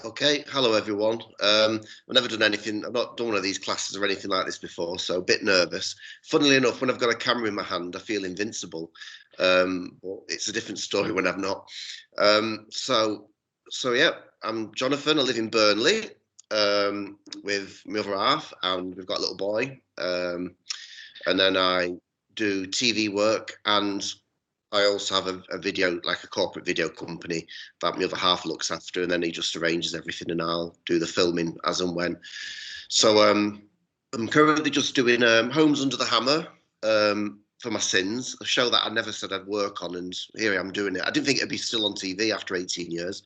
Okay, hello everyone. I've never done anything, I've not done one of these classes or anything like this before, so a bit nervous. Funnily enough, when I've got a camera in my hand, I feel invincible. But it's a different story when I've not. So yeah, I'm Jonathan, I live in Burnley with my other half, and we've got a little boy. And then I do TV work, and I also have a video, like a corporate video company that my other half looks after, and then he just arranges everything, and I'll do the filming as and when. So I'm currently just doing Homes Under the Hammer for my sins, a show that I never said I'd work on, and here I am doing it. I didn't think it'd be still on TV after 18 years.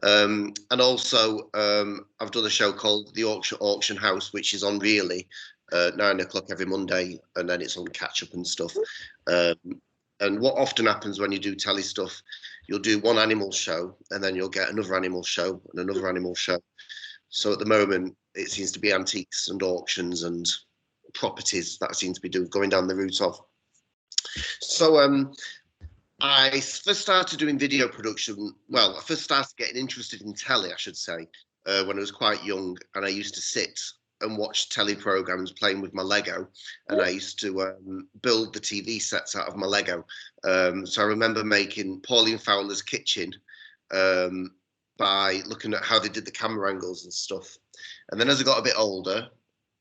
And also, I've done a show called The Auction House, which is on Really 9 o'clock every Monday, and then it's on catch up and stuff. And what often happens when you do telly stuff, you'll do one animal show and then you'll get another animal show and another animal show. So at the moment, it seems to be antiques and auctions and properties that seem to be going down the route of. So I first started doing video production. Well, I first started getting interested in telly, I should say, when I was quite young, and I used to sit and watch telly programs playing with my Lego, and I used to build the TV sets out of my Lego. So I remember making Pauline Fowler's Kitchen by looking at how they did the camera angles and stuff. And then as I got a bit older,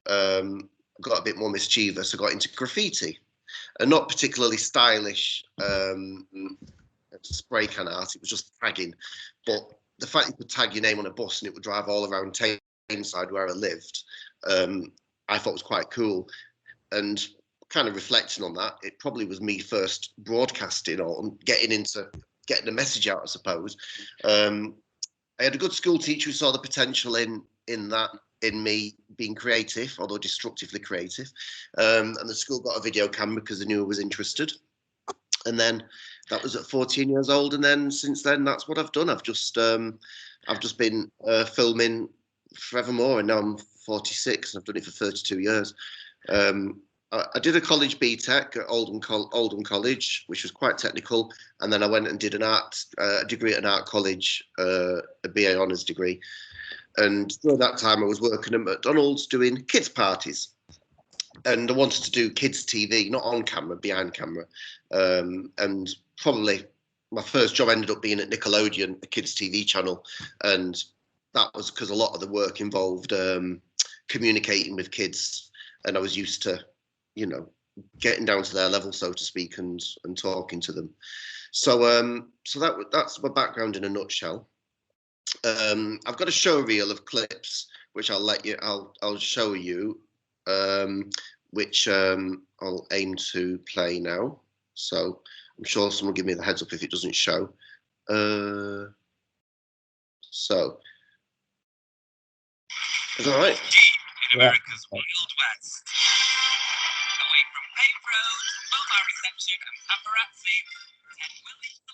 got a bit more mischievous, I got into graffiti, and not particularly stylish spray can art. It was just tagging, but the fact you could tag your name on a bus and it would drive all around Tameside where I lived, I thought was quite cool. And kind of reflecting on that, it probably was me first broadcasting or getting the message out, I suppose. I had a good school teacher who saw the potential in me being creative, although destructively creative. And the school got a video camera because they knew I was interested. And then that was at 14 years old. And then since then, that's what I've done. I've just been filming forevermore. And now I'm 46 and I've done it for 32 years. I did a college BTEC at Oldham College, which was quite technical. And then I went and did a degree at an art college, a BA honours degree. And during that time, I was working at McDonald's doing kids' parties. And I wanted to do kids' TV, not on camera, behind camera. And probably my first job ended up being at Nickelodeon, a kids' TV channel. And that was because a lot of the work involved communicating with kids. And I was used to, getting down to their level, so to speak, and talking to them. So that's my background in a nutshell. I've got a show reel of clips which I'll show you, which I'll aim to play now. So I'm sure someone will give me the heads up if it doesn't show. So is that all right? In America's Wild West. Away from paved roads, mobile reception and paparazzi.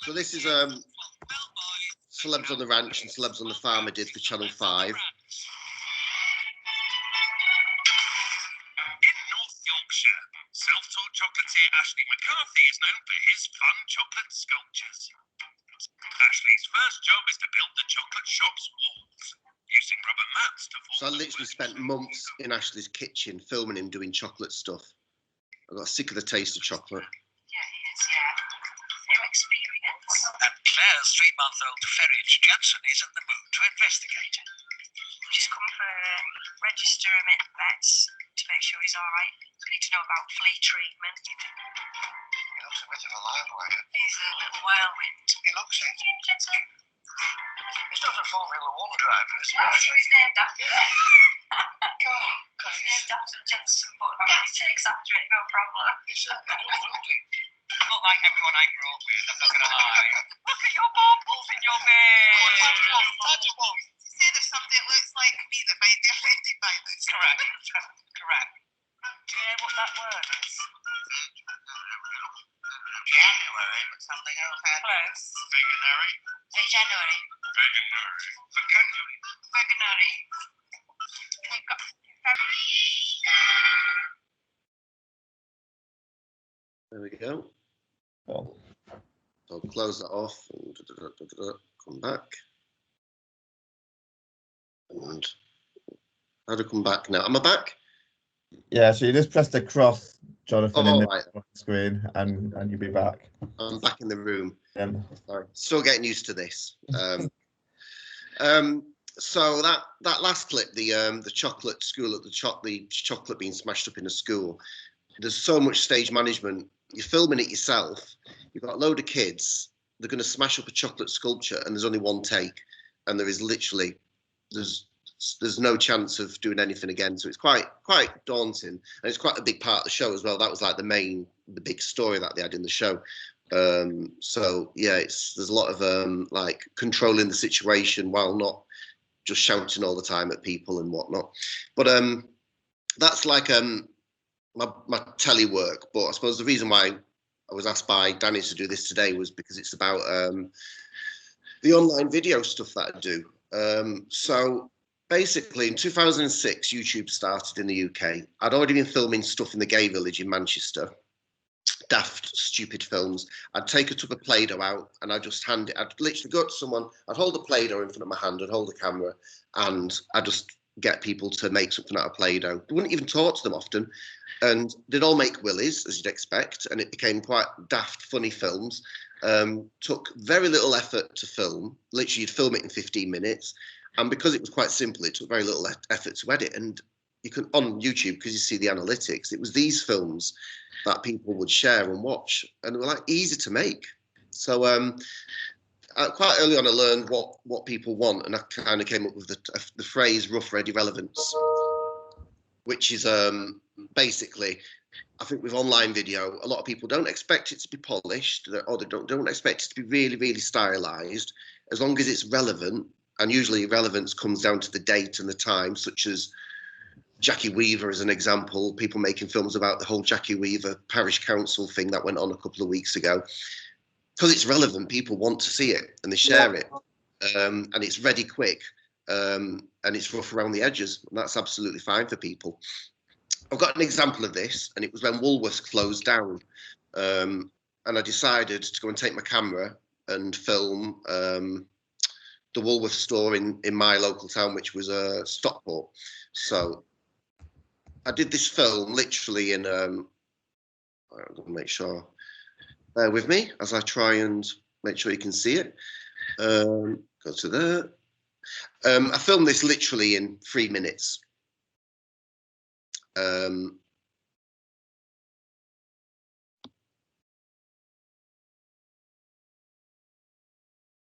So this is Celebs on the Ranch and Celebs on the Farm I did for Channel 5. In North Yorkshire, self-taught chocolatier Ashley McCarthy is known for his fun chocolate sculptures. Ashley's first job is to build the chocolate shop's walls, using rubber mats to form. So I literally spent months in Ashley's kitchen filming him doing chocolate stuff. I got sick of the taste of chocolate. Yeah, he is, yeah. New experience. And Claire's 3-month-old ferret Jansen is in the mood to investigate. She's come for a register him at vets to make sure he's all right. We need to know about flea treatment. He looks a bit of a live wire. He's a little whirlwind. He looks it. He's not a Formula One driver, is he? That's what he's named after. God, He's named after Jensen, but he takes after it, no problem. he's lovely. Not like everyone I grew up with, I'm not going to lie. Look at your baubles in your bed. Tangible. You say there's somebody that looks like me that might be offended by this. Correct. Correct. Do you know what that word is? January, but something else happened. Close. Veganary. January. Veganary. Vocabulary. Veganary. There we go. So I'll close that off and come back. And how do I come back now? Am I back? Yeah, so you just press the cross, Jonathan, in the right. screen, and you'll be back. I'm back in the room. Yeah. Sorry. Still getting used to this. So that last clip, the chocolate school, the chocolate being smashed up in a school. There's so much stage management. You're filming it yourself. You've got a load of kids. They're going to smash up a chocolate sculpture, and there's only one take, and there is literally there's no chance of doing anything again. So it's quite daunting, and it's quite a big part of the show as well. That was like the big story that they had in the show. So yeah, there's a lot of like controlling the situation while not just shouting all the time at people and whatnot. But that's like my telly work. But I suppose the reason why I was asked by Danny to do this today was because it's about the online video stuff that I do. So basically in 2006, YouTube started in the UK. I'd already been filming stuff in the gay village in Manchester. Daft, stupid films. I'd take a tub of Play-Doh out and I'd just hand it. I'd literally go to someone, I'd hold the Play-Doh in front of my hand, I'd hold the camera, and I'd just get people to make something out of Play-Doh. They wouldn't even talk to them often. And they'd all make willies, as you'd expect, and it became quite daft, funny films. Took very little effort to film. Literally, you'd film it in 15 minutes. And because it was quite simple, it took very little effort to edit. And you can, on YouTube, because you see the analytics, it was these films that people would share and watch, and they were like easy to make. So quite early on, I learned what people want, and I kind of came up with the phrase "rough, ready, relevance," which is basically, I think with online video, a lot of people don't expect it to be polished, or they don't expect it to be really, really stylized, as long as it's relevant. And usually relevance comes down to the date and the time, such as Jackie Weaver as an example, people making films about the whole Jackie Weaver parish council thing that went on a couple of weeks ago. Because it's relevant, people want to see it and they share it. And it's ready quick, and it's rough around the edges. And that's absolutely fine for people. I've got an example of this, and it was when Woolworths closed down. And I decided to go and take my camera and film the Woolworths store in my local town, which was Stockport. So I did this film literally in, I'm going to make sure, bear with me as I try and make sure you can see it. Go to there. I filmed this literally in 3 minutes.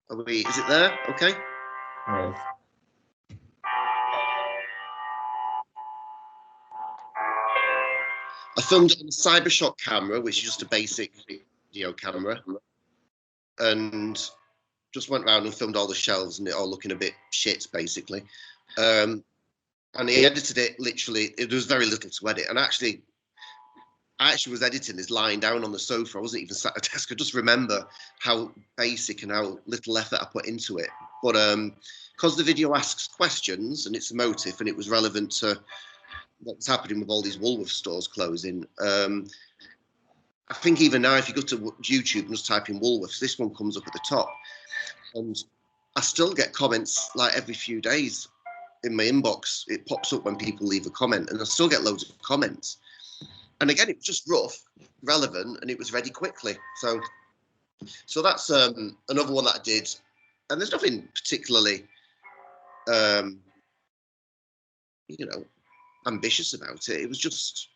Is it there? Okay. Right. I filmed it on a Cybershock camera, which is just a basic video camera, and just went around and filmed all the shelves and it all looking a bit shit, basically. And he edited it literally. There was very little to edit, and I actually was editing this lying down on the sofa. I wasn't even sat at a desk. I just remember how basic and how little effort I put into it. But because the video asks questions and it's emotive and it was relevant to what's happening with all these Woolworths stores closing, I think even now, if you go to YouTube and just type in Woolworths, this one comes up at the top. And I still get comments like every few days in my inbox. It pops up when people leave a comment, and I still get loads of comments. And again, it was just rough, relevant, and it was ready quickly. So that's another one that I did. And there's nothing particularly, ambitious about it. It was just,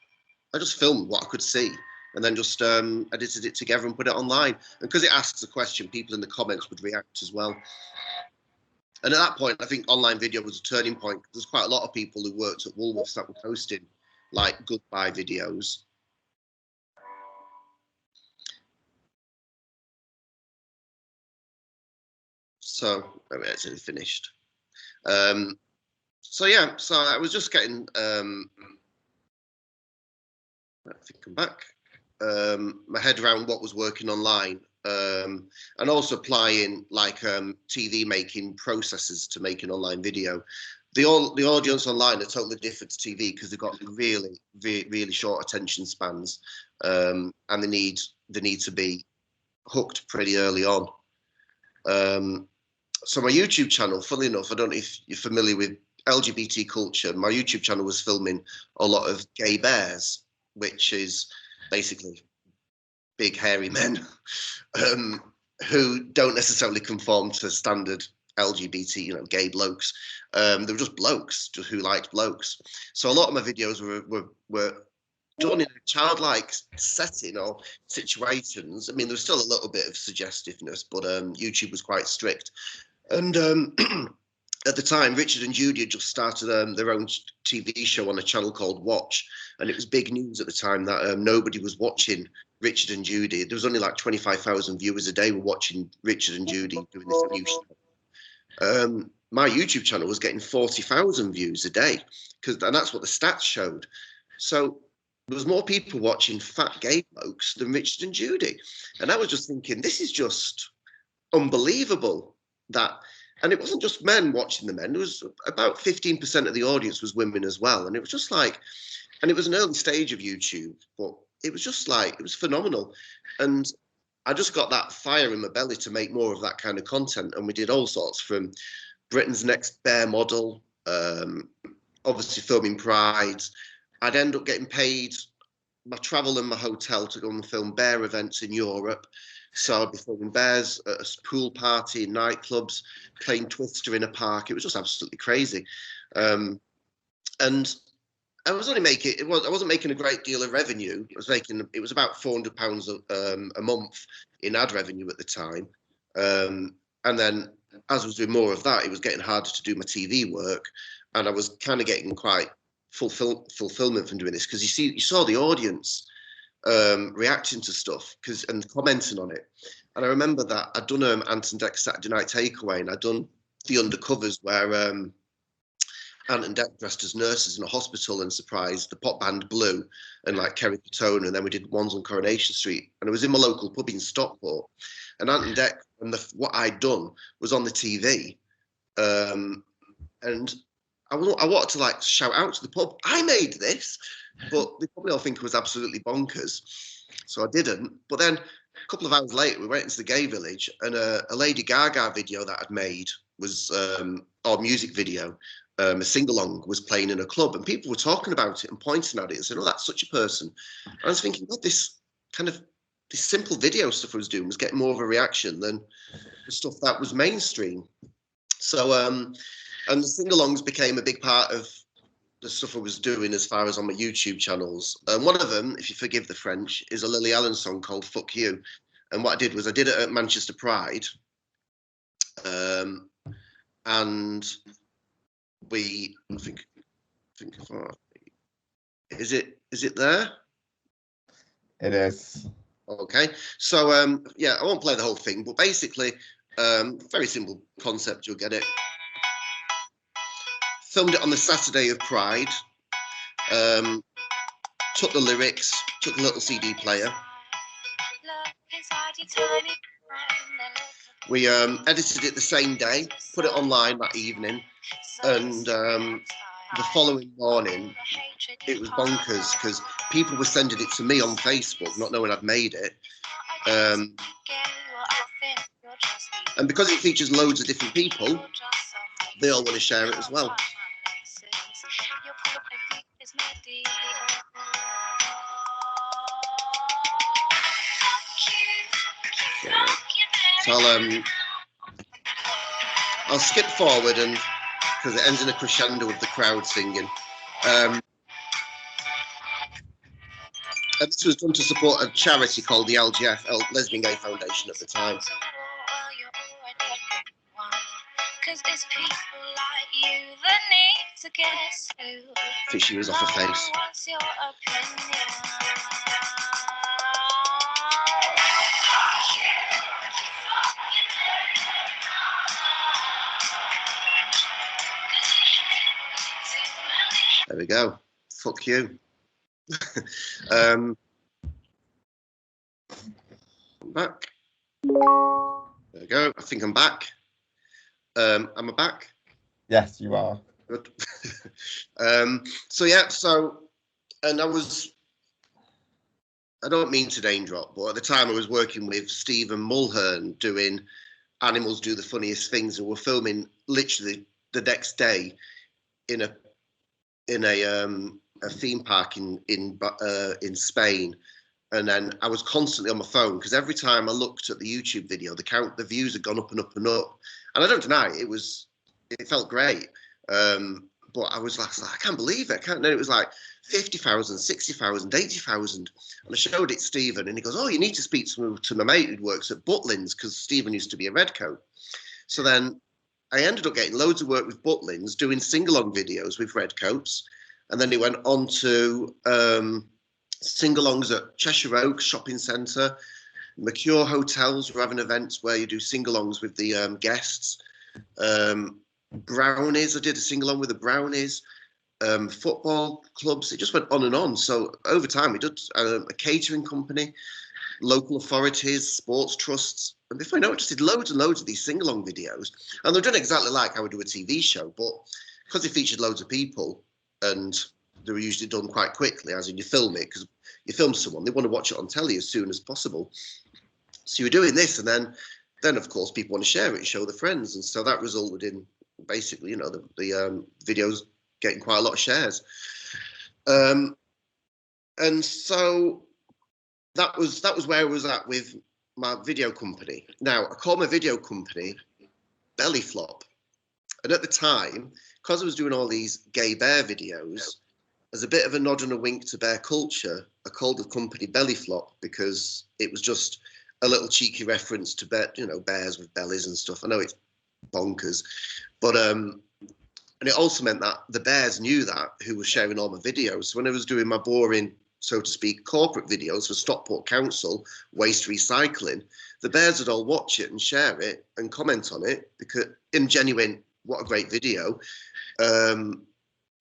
I just filmed what I could see and then just edited it together and put it online. And because it asks a question, people in the comments would react as well. And at that point, I think online video was a turning point. There's quite a lot of people who worked at Woolworths that were posting like goodbye videos. So maybe it's actually finished. So yeah, so I was just getting, I think I'm back, my head around what was working online, and also applying like TV making processes to make an online video. The audience online are totally different to TV because they've got really, really short attention spans, and they need to be hooked pretty early on. So my YouTube channel, funnily enough, I don't know if you're familiar with LGBT culture, my YouTube channel was filming a lot of gay bears, which is basically big hairy men who don't necessarily conform to standard LGBT, you know, gay blokes. They were just blokes who liked blokes. So a lot of my videos were done in a childlike setting or situations. I mean, there was still a little bit of suggestiveness, but YouTube was quite strict. And at the time, Richard and Judy had just started their own TV show on a channel called Watch, and it was big news at the time that nobody was watching Richard and Judy. There was only like 25,000 viewers a day were watching Richard and Judy doing this new show. My YouTube channel was getting 40,000 views a day, and that's what the stats showed. So there was more people watching fat gay blokes than Richard and Judy, and I was just thinking, this is just unbelievable. And it wasn't just men watching the men. There was about 15% of the audience was women as well. And it was just like, and it was an early stage of YouTube, but it was just like, it was phenomenal. And I just got that fire in my belly to make more of that kind of content. And we did all sorts, from Britain's Next Bear Model, obviously filming Pride. I'd end up getting paid my travel and my hotel to go and film bear events in Europe. So I'd be filming bears at a pool party, in nightclubs, playing Twister in a park. It was just absolutely crazy. And I was only making, I wasn't making a great deal of revenue. It was about £400 a month in ad revenue at the time. And then as I was doing more of that, it was getting harder to do my TV work. And I was kind of getting quite fulfillment from doing this, because you saw the audience reacting to stuff and commenting on it. And I remember that I'd done Ant and Dec Saturday Night Takeaway, and I'd done the undercovers where Ant and Dec dressed as nurses in a hospital and surprised the pop band Blue and like Kerry Katona, and then we did ones on Coronation Street, and it was in my local pub in Stockport. And Ant and Dec, and what I'd done was on the TV, and I wanted to like shout out to the pub, I made this, but they probably all think it was absolutely bonkers. So I didn't. But then a couple of hours later, we went into the gay village, and a Lady Gaga video that I'd made was, or music video, a sing-along was playing in a club, and people were talking about it and pointing at it and saying, oh, that's such a person. And I was thinking, God, this simple video stuff I was doing was getting more of a reaction than the stuff that was mainstream. So, and the sing-alongs became a big part of the stuff I was doing as far as on my YouTube channels. And one of them, if you forgive the French, is a Lily Allen song called Fuck You. And what I did was I did it at Manchester Pride. And I think is it there? It is. Okay. So, yeah, I won't play the whole thing, but basically, very simple concept, you'll get it. Filmed it on the Saturday of Pride, took the lyrics, took a little CD player. We edited it the same day, put it online that evening, and the following morning, it was bonkers, because people were sending it to me on Facebook, not knowing I'd made it. And because it features loads of different people, they all want to share it as well. So I'll skip forward, and because it ends in a crescendo with the crowd singing. And this was done to support a charity called the LGF, Lesbian Gay Foundation, at the time. I think she was off her face. There we go. Fuck you. I'm back. There we go. I think I'm back. Am I back? Yes, you are. Good. So yeah, and I don't mean to name drop, but at the time I was working with Stephen Mulhern doing Animals Do the Funniest Things, and we're filming literally the next day in a theme park in Spain, and then I was constantly on my phone because every time I looked at the YouTube video, the views had gone up and up and up, and I don't deny it felt great. But I was like, I can't believe it. And then it was like 50,000, 60,000, 80,000. And I showed it to Stephen, and he goes, oh, you need to speak to my mate who works at Butlins, because Stephen used to be a Redcoat. So then I ended up getting loads of work with Butlins, doing sing-along videos with Redcoats. And then he went on to sing-alongs at Cheshire Oak Shopping Centre. Mercure Hotels were having events where you do sing-alongs with the guests. Brownies, I did a sing-along with the Brownies. Football clubs, it just went on and on. So over time, we did a catering company, local authorities, sports trusts. And before I know it, just did loads and loads of these sing-along videos. And they're done exactly like I would do a TV show, but because they featured loads of people and they were usually done quite quickly, as in you film it, because you film someone, they want to watch it on telly as soon as possible. So you're doing this, and then of course people want to share it and show their friends, and so that resulted in basically, you know, the videos getting quite a lot of shares. And so that was where I was at with my video company. Now I called my video company Belly Flop, and at the time, because I was doing all these gay bear videos, as a bit of a nod and a wink to bear culture, I called the company Belly Flop because it was just a little cheeky reference to bears with bellies and stuff. I know it's bonkers, but and it also meant that the bears knew that, who was sharing all my videos. So when I was doing my boring, so to speak, corporate videos for Stockport Council, waste recycling, the bears would all watch it and share it and comment on it, because in genuine, what a great video,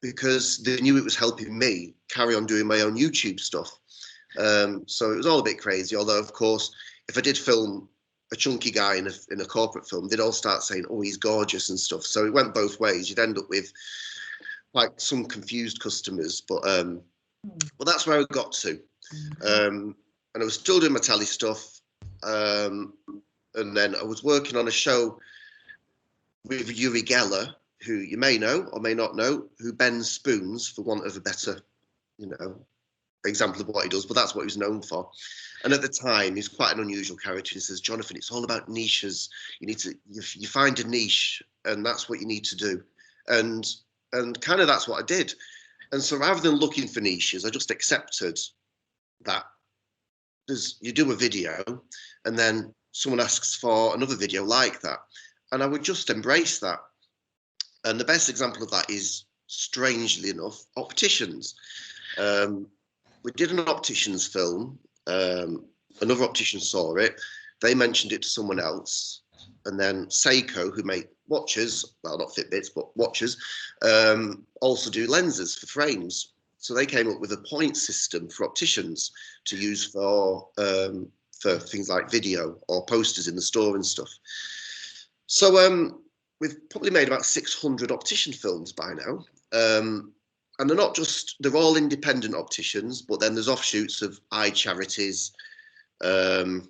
because they knew it was helping me carry on doing my own YouTube stuff. So it was all a bit crazy, although of course, if I did film a chunky guy in a corporate film, they'd all start saying, oh, he's gorgeous and stuff. So it went both ways. You'd end up with like some confused customers, but well, that's where I got to. And I was still doing my telly stuff. And then I was working on a show with Uri Geller, who you may know or may not know, who bends spoons, for want of a better, example of what he does, but that's what he was known for. And at the time, he's quite an unusual character. He says, Jonathan, it's all about niches. You need to, you find a niche, and that's what you need to do. And kind of that's what I did. And so rather than looking for niches, I just accepted that you do a video and then someone asks for another video like that. And I would just embrace that. And the best example of that is, strangely enough, opticians. We did an opticians film. Another optician saw it. They mentioned it to someone else. And then Seiko, who make watches, well, not Fitbits, but watches, also do lenses for frames. So they came up with a point system for opticians to use for things like video or posters in the store and stuff. So we've probably made about 600 optician films by now. And they're not just, they're all independent opticians, but then there's offshoots of eye charities, other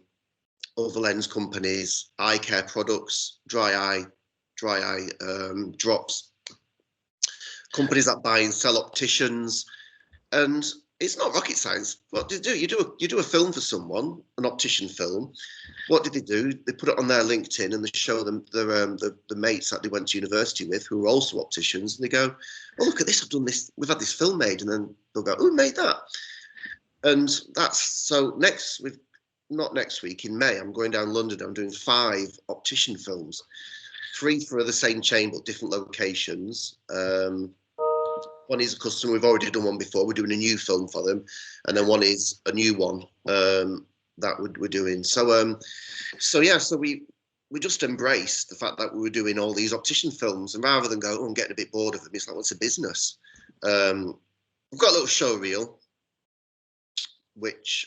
lens companies, eye care products, dry eye drops, companies that buy and sell opticians. And it's not rocket science. What do you do? You do a film for someone, an optician film. What did they do? They put it on their LinkedIn and they show them the mates that they went to university with, who are also opticians, and they go, "Oh, look at this! I've done this. We've had this film made." And then they'll go, "Who made that?" And that's so not next week, in May, I'm going down London. I'm doing 5 optician films, 3 for the same chain but different locations. One is a customer, we've already done one before, we're doing a new film for them, and then one is a new one that we're doing. So we just embraced the fact that we were doing all these optician films, and rather than go, oh, I'm getting a bit bored of them, it's like, what's a business? We've got a little show reel which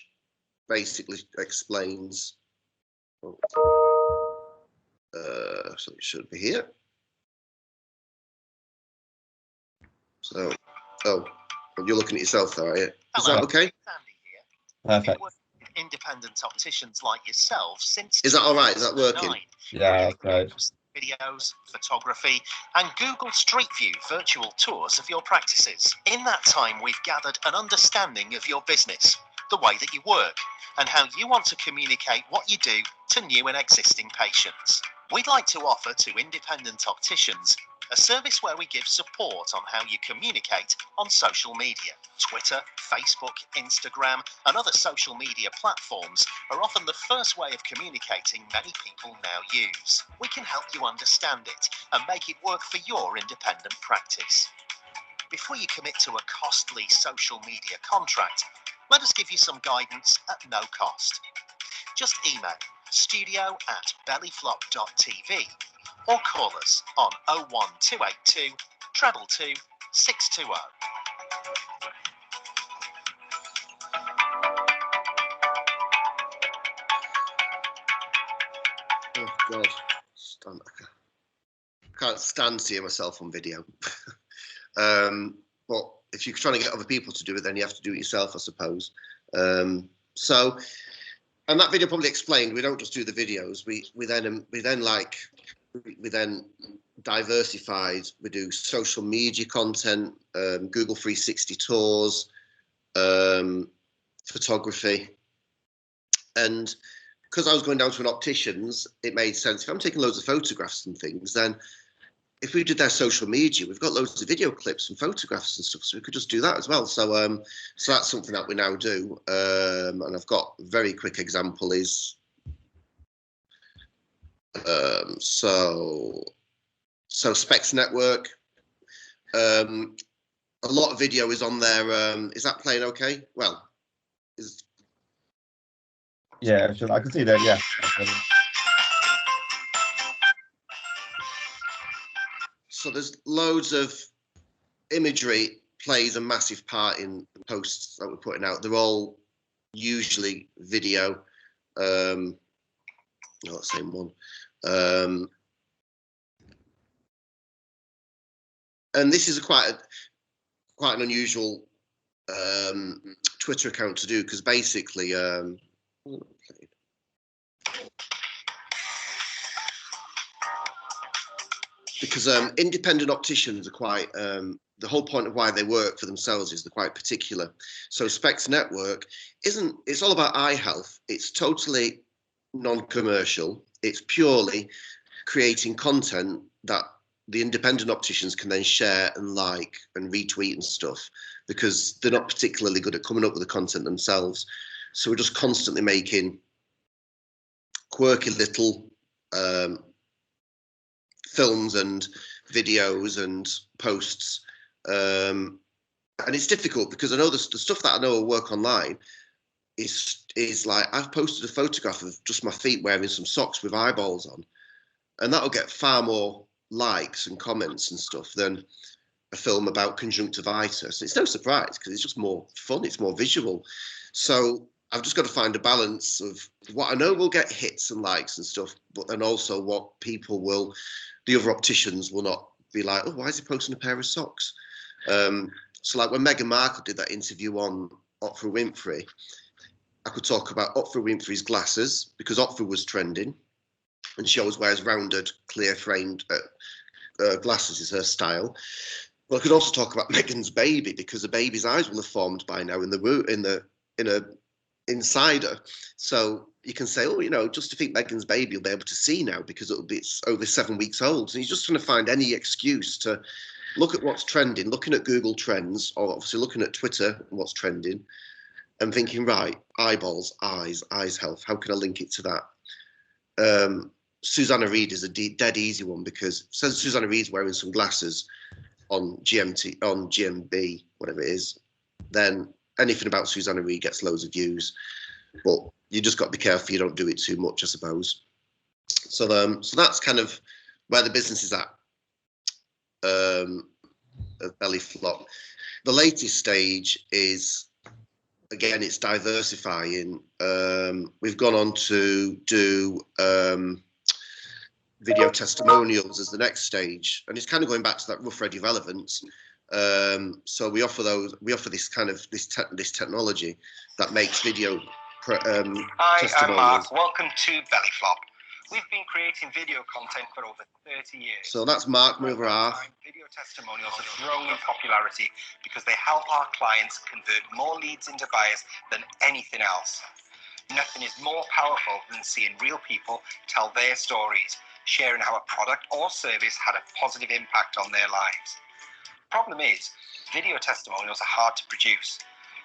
basically explains, so it should be here. So, oh, you're looking at yourself there, are you? Is that okay? Sandy here. Perfect. Independent opticians like yourself since. Is that all right? Is that working? 2009. Yeah, that's great. videos, photography, and Google Street View virtual tours of your practices. In that time, we've gathered an understanding of your business, the way that you work, and how you want to communicate what you do to new and existing patients. We'd like to offer to independent opticians a service where we give support on how you communicate on social media. Twitter, Facebook, Instagram, and other social media platforms are often the first way of communicating many people now use. We can help you understand it and make it work for your independent practice. Before you commit to a costly social media contract, let us give you some guidance at no cost. Just email studio@bellyflop.tv or call us on 01282 222 620. Oh God, I can't stand seeing myself on video. But if you're trying to get other people to do it, then you have to do it yourself, I suppose. So, and that video probably explained, we don't just do the videos. We then diversified. We do social media content, Google 360 tours, photography, and because I was going down to an optician's, it made sense. If I'm taking loads of photographs and things, then if we did their social media, we've got loads of video clips and photographs and stuff, so we could just do that as well. So so that's something that we now do, and I've got a very quick example is so Specs Network. A lot of video is on there. Is that playing okay? Well, Yeah, sure. I can see that. Yeah. So there's loads of imagery plays a massive part in the posts that we're putting out. They're all usually video. Not the same one. And this is quite an unusual Twitter account to do, because basically independent opticians are quite the whole point of why they work for themselves is they're quite particular. So Specs Network it's all about eye health. It's totally non-commercial. It's purely creating content that the independent opticians can then share and like and retweet and stuff, because they're not particularly good at coming up with the content themselves. So we're just constantly making quirky little films and videos and posts, and it's difficult because I know the stuff that I know will work online is like, I've posted a photograph of just my feet wearing some socks with eyeballs on, and that'll get far more likes and comments and stuff than a film about conjunctivitis. It's no surprise, because it's just more fun, it's more visual. So I've just got to find a balance of what I know will get hits and likes and stuff, but then also what people will, the other opticians will not be like, oh, why is he posting a pair of socks? So like when Meghan Markle did that interview on Oprah Winfrey, I could talk about Oprah Winfrey's glasses, because Oprah was trending, and she always wears rounded, clear framed glasses is her style. But I could also talk about Meghan's baby, because the baby's eyes will have formed by now inside her. So you can say, oh, you know, just to think Meghan's baby will be able to see now because it's over 7 weeks old. And you're just trying to find any excuse to look at what's trending, looking at Google Trends, or obviously looking at Twitter and what's trending, and thinking, right, eyeballs, eyes health, how can I link it to that? Susanna Reid is a dead easy one, because since Susanna Reid's wearing some glasses on GMB, whatever it is, then anything about Susanna Reid gets loads of views. But you just got to be careful you don't do it too much, I suppose. So that's kind of where the business is at. Belly Flop. The latest stage is, again, it's diversifying. We've gone on to do video testimonials as the next stage, and it's kind of going back to that rough ready relevance. So we offer this kind of this technology that makes video Hi, I'm Mark. Welcome to Belly Flop. We've been creating video content for over 30 years. So that's Mark over half. Video testimonials are growing in popularity because they help our clients convert more leads into buyers than anything else. Nothing is more powerful than seeing real people tell their stories, sharing how a product or service had a positive impact on their lives. Problem is, video testimonials are hard to produce.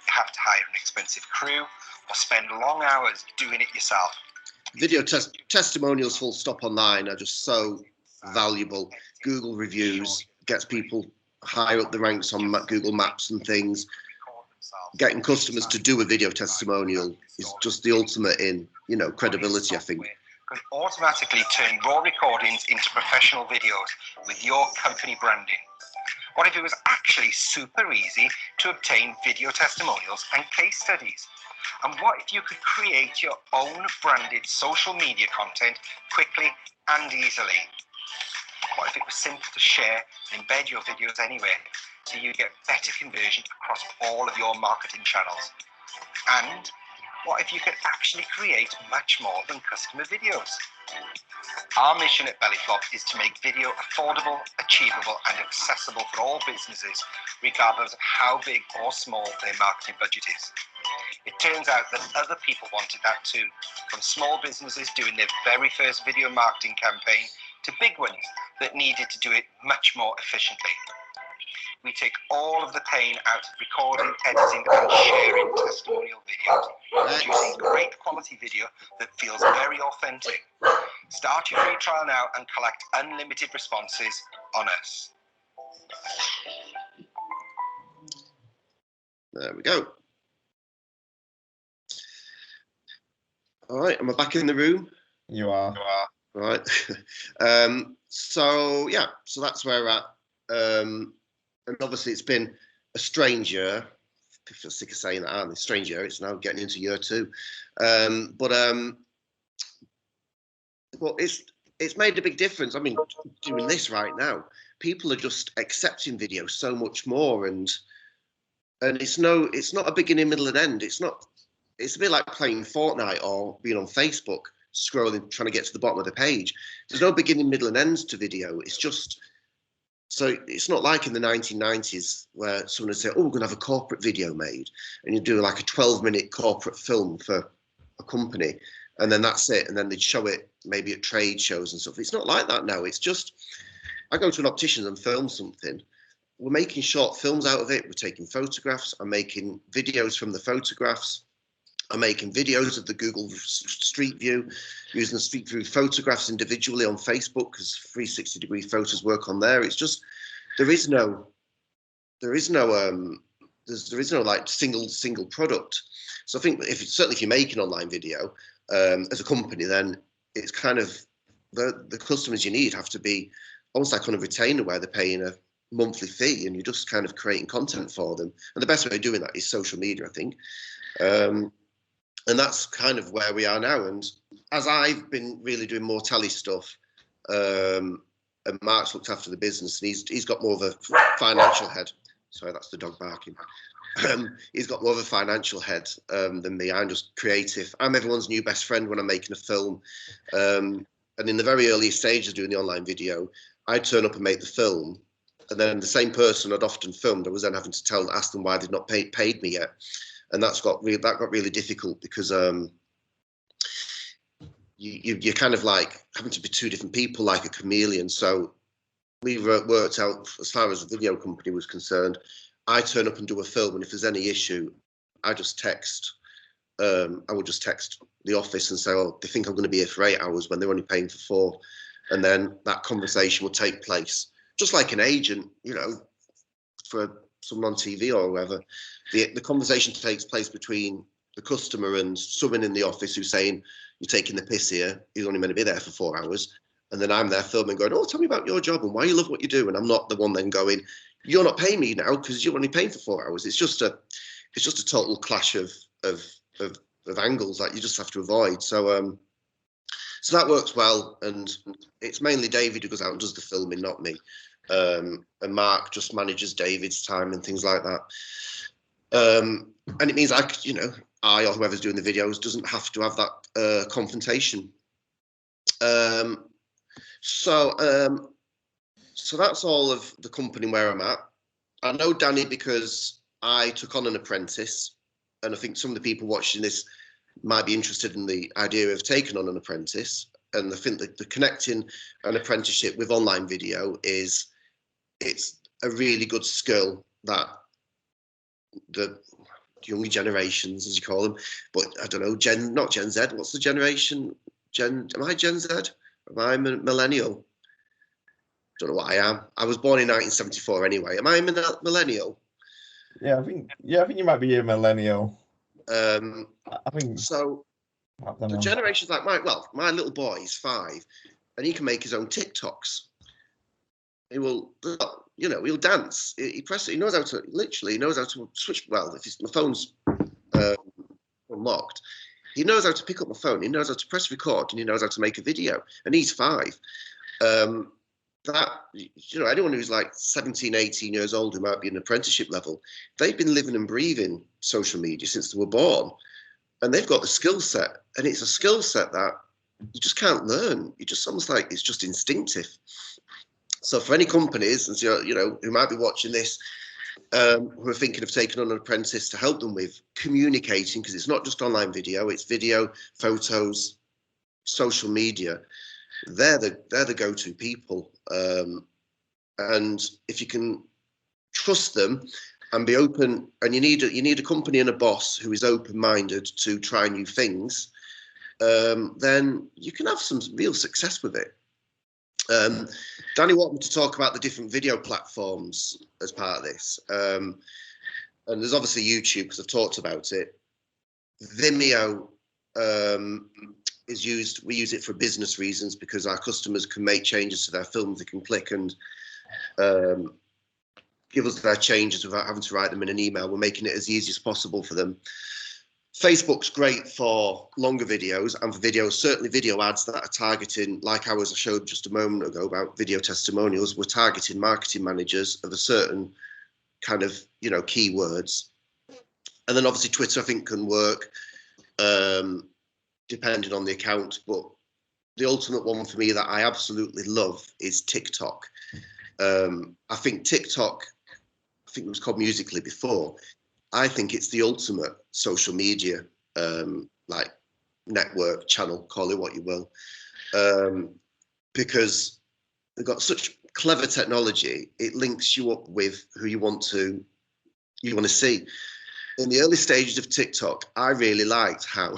You have to hire an expensive crew or spend long hours doing it yourself. Video testimonials full stop online are just so valuable. Google reviews gets people higher up the ranks on Google Maps and things. Getting customers to do a video testimonial is just the ultimate in, you know, credibility, I think. Could automatically turn raw recordings into professional videos with your company branding. What if it was actually super easy to obtain video testimonials and case studies? And what if you could create your own branded social media content quickly and easily? What if it was simple to share and embed your videos anywhere so you get better conversion across all of your marketing channels? And what if you could actually create much more than customer videos? Our mission at Bellyflop is to make video affordable, achievable, and accessible for all businesses, regardless of how big or small their marketing budget is. It turns out that other people wanted that too, from small businesses doing their very first video marketing campaign to big ones that needed to do it much more efficiently. We take all of the pain out of recording, editing, and sharing testimonial videos, producing great quality video that feels very authentic. Start your free trial now and collect unlimited responses on us. There we go. All right, am I back in the room? You are. Right. So yeah, so that's where we're at. And obviously it's been a strange year. I feel sick of saying that, aren't they? Strange year. It's now getting into year 2. But it's made a big difference. I mean, doing this right now, people are just accepting video so much more, and it's not a beginning, middle, and end. It's a bit like playing Fortnite or being on Facebook, scrolling, trying to get to the bottom of the page. There's no beginning, middle, and ends to video. It's just, so it's not like in the 1990s where someone would say, oh, we're going to have a corporate video made, and you do like a 12-minute corporate film for a company, and then that's it, and then they'd show it maybe at trade shows and stuff. It's not like that now. It's just, I go to an optician and film something. We're making short films out of it. We're taking photographs. I'm making videos from the photographs. I'm making videos of the Google Street View, using the Street View photographs individually on Facebook, because 360-degree photos work on there. It's just, there is no like single product. So I think certainly if you make an online video as a company, then it's kind of the customers you need have to be almost like on a retainer where they're paying a monthly fee, and you're just kind of creating content for them. And the best way of doing that is social media, I think. And that's kind of where we are now. And as I've been really doing more tele stuff, and Mark's looked after the business, and he's got more of a financial head. Sorry, that's the dog barking. He's got more of a financial head than me. I'm just creative. I'm everyone's new best friend when I'm making a film. And in the very early stages of doing the online video, I'd turn up and make the film, and then the same person I'd often filmed, I was then having to ask them why they'd not paid me yet. And that got really difficult, because you're kind of like having to be two different people, like a chameleon. So we worked out, as far as the video company was concerned, I turn up and do a film, and if there's any issue, I just text. I would just text the office and say, oh, they think I'm going to be here for 8 hours when they're only paying for 4, and then that conversation will take place, just like an agent, you know, for someone on TV or whoever. The conversation takes place between the customer and someone in the office who's saying, you're taking the piss here, you're only meant to be there for 4 hours. And then I'm there filming going, oh, tell me about your job and why you love what you do. And I'm not the one then going, you're not paying me now because you're only paying for 4 hours. It's just a total clash of angles that you just have to avoid. So so that works well, and it's mainly David who goes out and does the filming, not me. And Mark just manages David's time and things like that. And it means I or whoever's doing the videos doesn't have to have that confrontation. So that's all of the company where I'm at. I know Danny because I took on an apprentice, and I think some of the people watching this might be interested in the idea of taking on an apprentice. And I think that the connecting an apprenticeship with online video it's a really good skill that the younger generations, as you call them, but I don't know, not Gen Z. What's the generation? Am I Gen Z? Am I millennial? Don't know what I am. I was born in 1974 anyway. Am I a millennial? Yeah, I think you might be a millennial. I think so. The generations like my little boy is 5, and he can make his own TikToks. He will, he'll dance. He knows how to switch. Well, if my phone's unlocked, he knows how to pick up my phone. He knows how to press record, and he knows how to make a video. And he's 5. Anyone who's like 17, 18 years old who might be an apprenticeship level, they've been living and breathing social media since they were born, and they've got the skill set. And it's a skill set that you just can't learn. You just almost like it's just instinctive. So for any companies, and who might be watching this, who are thinking of taking on an apprentice to help them with communicating, because it's not just online video, it's video, photos, social media. They're the go-to people, and if you can trust them and be open, and you need a company and a boss who is open-minded to try new things, then you can have some real success with it. Danny wanted me to talk about the different video platforms as part of this, and there's obviously YouTube because I've talked about it. Vimeo is used. We use it for business reasons because our customers can make changes to their films. They can click and give us their changes without having to write them in an email. We're making it as easy as possible for them. Facebook's great for longer videos and for videos, certainly video ads that are targeting, like ours I showed just a moment ago about video testimonials. We're targeting marketing managers of a certain kind of, keywords. And then obviously Twitter, I think, can work depending on the account. But the ultimate one for me that I absolutely love is TikTok. I think TikTok, it was called Musical.ly before. I think it's the ultimate social media, like network, channel, call it what you will, because they've got such clever technology. It links you up with who you want to see. In the early stages of TikTok, I really liked how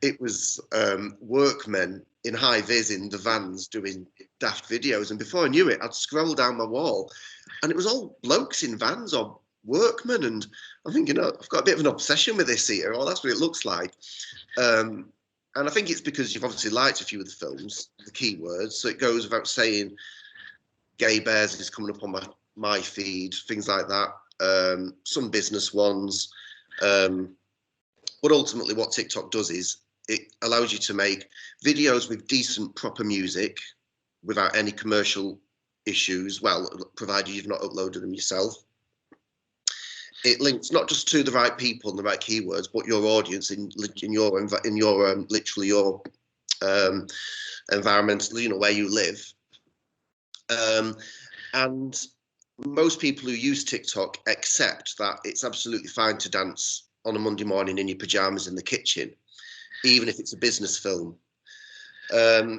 it was workmen in high vis in the vans doing daft videos, and before I knew it, I'd scroll down my wall, and it was all blokes in vans or workmen, and I'm thinking, I've got a bit of an obsession with this here. That's what it looks like. And I think it's because you've obviously liked a few of the films, the keywords, so it goes without saying gay bears is coming up on my feed, things like that, some business ones. But ultimately what TikTok does is it allows you to make videos with decent, proper music without any commercial issues, well, provided you've not uploaded them yourself. It links not just to the right people and the right keywords, but your audience in your literally your environment, where you live. And most people who use TikTok accept that it's absolutely fine to dance on a Monday morning in your pajamas in the kitchen, even if it's a business film. I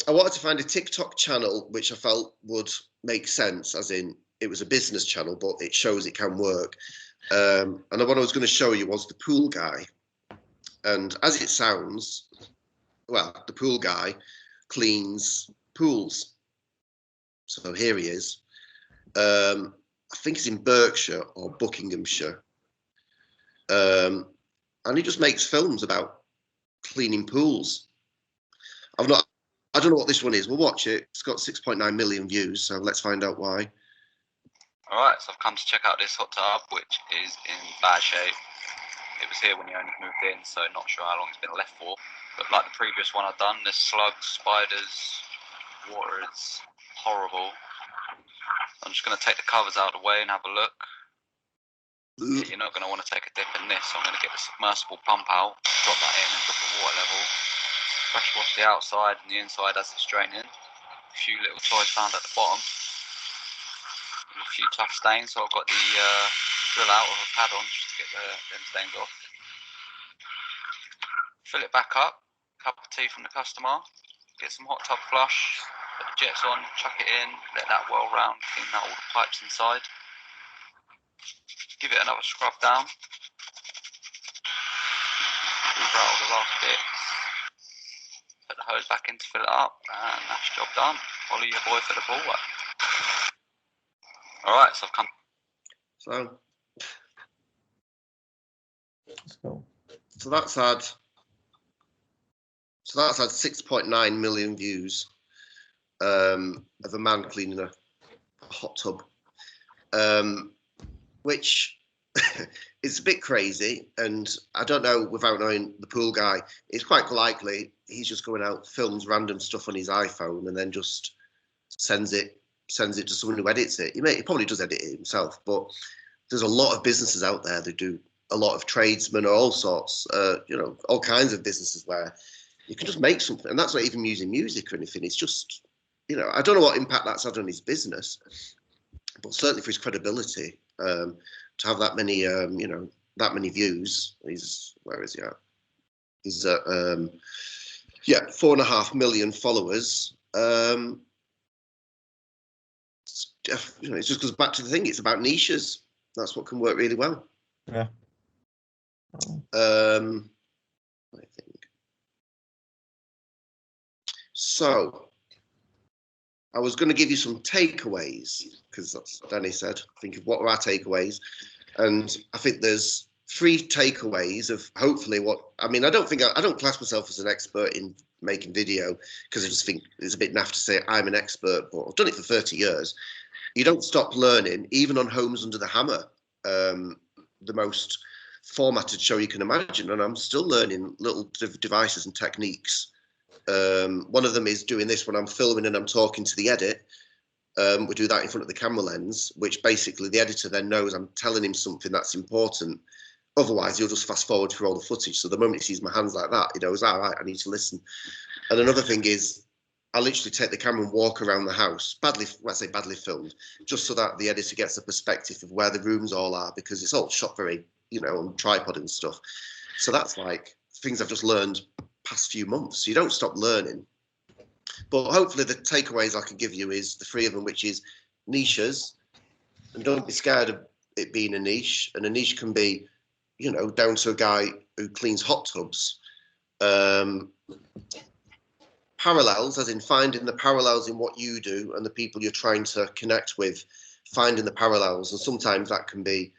wanted to find a TikTok channel which I felt would make sense, as in it was a business channel, but it shows it can work. And what I was going to show you was the pool guy. And as it sounds, well, the pool guy cleans pools. So here he is. I think he's in Berkshire or Buckinghamshire. And he just makes films about cleaning pools. I don't know what this one is. We'll watch it. It's got 6.9 million views, so let's find out why. Alright, so I've come to check out this hot tub, which is in bad shape. It was here when you only moved in, so not sure how long it's been left for. But like the previous one I've done, there's slugs, spiders, water is horrible. I'm just going to take the covers out of the way and have a look. You're not going to want to take a dip in this, so I'm going to get the submersible pump out, drop that in and drop the water level. pressure wash the outside and the inside as it's draining. A few little toys found at the bottom. A few tough stains, so I've got the drill out with a pad on just to get them stains off. Fill it back up, cup of tea from the customer, get some hot tub flush, put the jets on, chuck it in, let that whirl round, clean out all the pipes inside. Give it another scrub down. Move out all the last bits. Put the hose back in to fill it up, and that's job done. Follow your boy for the ball work. Alright, so I've come. So that's had 6.9 million views of a man cleaning a hot tub, which is a bit crazy. And I don't know, without knowing the pool guy, it's quite likely he's just going out, films random stuff on his iPhone, and then just sends it to someone who edits it. He probably does edit it himself, but there's a lot of businesses out there that do, a lot of tradesmen or all sorts, all kinds of businesses where you can just make something, and that's not even using music or anything. It's just, I don't know what impact that's had on his business, but certainly for his credibility, to have that many, that many views. Where is he at? He's at 4.5 million followers. It just goes back to the thing. It's about niches. That's what can work really well. Yeah. I think. So, I was going to give you some takeaways, because that's what Danny said. Think of what are our takeaways, and I think there's 3 takeaways of hopefully what. I mean, I don't class myself as an expert in making video, because I just think it's a bit naff to say I'm an expert, but I've done it for 30 years. You don't stop learning, even on Homes Under the Hammer, the most formatted show you can imagine, and I'm still learning little devices and techniques. One of them is doing this when I'm filming and I'm talking to the edit. We do that in front of the camera lens, which basically the editor then knows I'm telling him something that's important. Otherwise, he'll just fast forward through all the footage. So the moment he sees my hands like that, he knows, all right, I need to listen. And another thing is, I literally take the camera and walk around the house, badly filmed, just so that the editor gets a perspective of where the rooms all are, because it's all shot very, on tripod and stuff. So that's like things I've just learned past few months. So you don't stop learning. But hopefully the takeaways I can give you is the 3 of them, which is niches, and don't be scared of it being a niche. And a niche can be, down to a guy who cleans hot tubs. Parallels, as in finding the parallels in what you do and the people you're trying to connect with, finding the parallels. And sometimes that can be